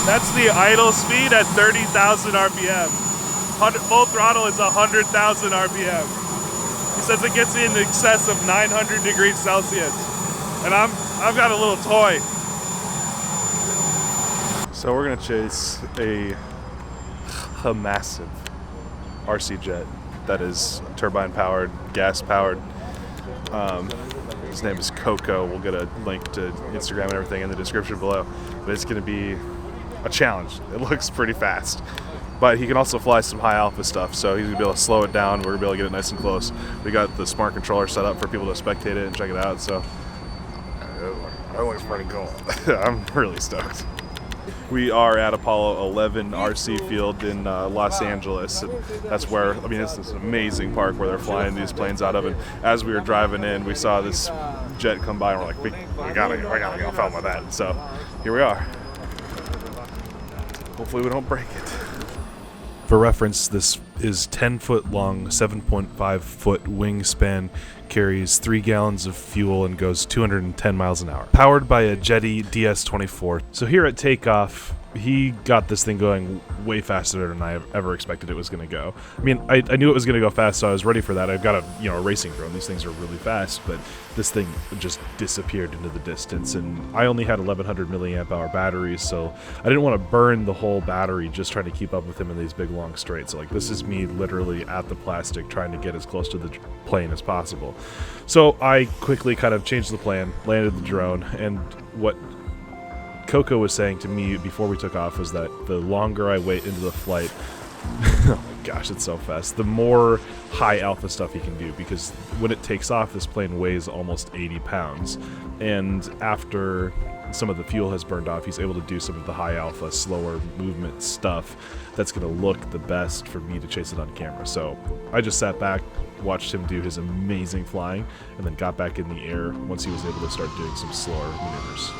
That's the idle speed at 30,000 RPM. Full throttle is 100,000 RPM. He says it gets in excess of 900 degrees Celsius. And I've got a little toy. So we're gonna chase a massive RC jet that is turbine powered, gas powered. His name is Koko. We'll get a link to Instagram and everything in the description below. But it's gonna be a challenge. It looks pretty fast. But he can also fly some high alpha stuff, so he's gonna be able to slow it down. We're gonna be able to get it nice and close. We got the smart controller set up for people to spectate it and check it out, so it looks pretty cool. I'm really stoked. We are at Apollo 11 RC field in Los Angeles, and that's where, I mean, it's this amazing park where they're flying these planes out of, and as we were driving in, we saw this jet come by, and we're like, we gotta go film with that, so here we are. Hopefully we don't break it. For reference, this is 10-foot long, 7.5-foot wingspan, carries 3 gallons of fuel, and goes 210 miles an hour. Powered by a Jeti DS-24. So here at takeoff, he got this thing going way faster than I ever expected it was going to go. I mean, I knew it was going to go fast, so I was ready for that. I've got a racing drone. These things are really fast, but this thing just disappeared into the distance, and I only had 1100 milliamp hour batteries, so I didn't want to burn the whole battery just trying to keep up with him in these big long straights. Like, this is me literally at the plastic trying to get as close to the plane as possible. So I quickly kind of changed the plan, landed the drone, and what Koko was saying to me before we took off was that the longer I wait into the flight, oh my gosh, it's so fast, the more high alpha stuff he can do, because when it takes off, this plane weighs almost 80 pounds, and after some of the fuel has burned off, he's able to do some of the high alpha, slower movement stuff that's going to look the best for me to chase it on camera. So I just sat back, watched him do his amazing flying, and then got back in the air once he was able to start doing some slower maneuvers.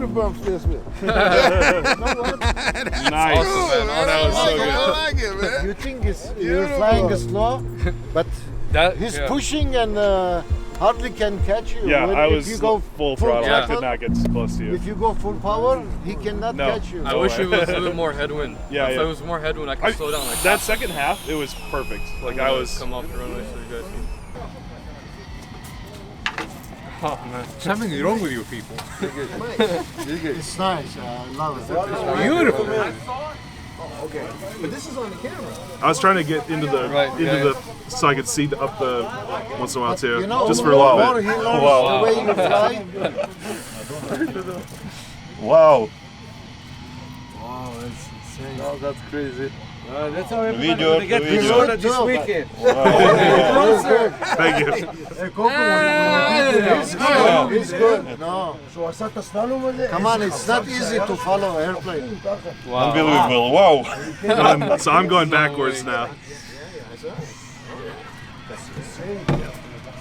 this man. Nice. Awesome, man. That was so good. I like it, man. You think you're flying slow, but he's pushing and hardly can catch you. Yeah, I if was you go full throttle. I throttle, could not get close to you. If you go full power, he cannot catch you. I wish it was a little bit more headwind. Yeah, if it was more headwind, I could slow down. Like that second half, it was perfect. Like I was. Come off the runway so you guys can. Oh man, Something wrong with you people. It's nice. I love it. It's beautiful. Okay, but this is on the camera. I was trying to get into the so I could see up the once in a while too, You know, just for a little bit. He learns the way you fly. Wow. Wow, that's insane. Oh, that's crazy. That's how everybody's Video, going to get video. Minnesota this weekend. Thank you. It's good. No. Come on, it's not easy to follow an airplane. Unbelievable. Wow. So I'm going backwards now.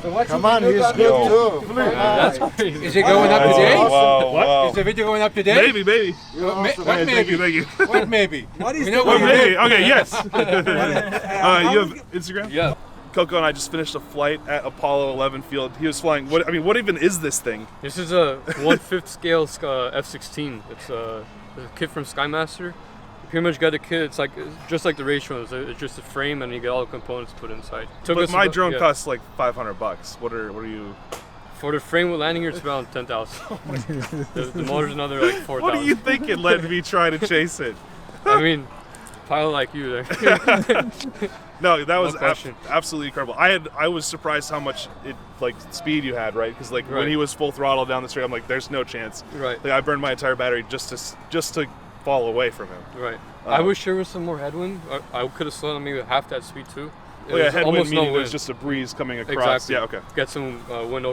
Come on, he's good too. that's crazy. Is it going up today? Wow. Is the video going up today? Maybe. What maybe? Thank you. What maybe? What is the What maybe? Okay, yes. You have Instagram? Yeah. Koko and I just finished a flight at Apollo 11 field. He was flying. What even is this thing? This is a 1/5 scale F-16. It's a kit from Skymaster. You pretty much got a kit. It's like just like the race ones. It's just a frame, and you get all the components put inside. But my drone costs like $500. What are you? For the frame with landing gear, it's around 10,000. The motor's another like 4,000. What are you thinking? Let me try to chase it. I mean, pilot like you there. No, that was question. absolutely incredible. I was surprised how much speed you had, right? Because when Right. he was full throttle down the street, I'm like, there's no chance. Right. Like I burned my entire battery just to fall away from him. Right. I wish there was some more headwind. I could have slowed down maybe half that speed too. Oh yeah, There's headwind almost meaning no there's wind. just a breeze coming across. Exactly. Yeah, okay. Get some wind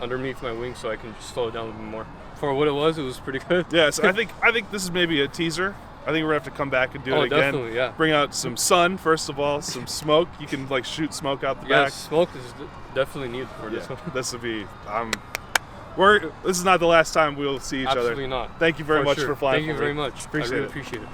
underneath my wings so I can just slow it down a little bit more. For what it was pretty good. Yeah, so I think this is maybe a teaser. I think we're gonna have to come back and do it again. Definitely, yeah. Bring out some sun first of all, some smoke. You can shoot smoke out the Yeah, back. smoke is definitely needed for this one. This would be. This is not the last time we'll see each other. Absolutely not. Thank you very much sure. for flying. Thank you for me. very much. Appreciate I really it. appreciate it.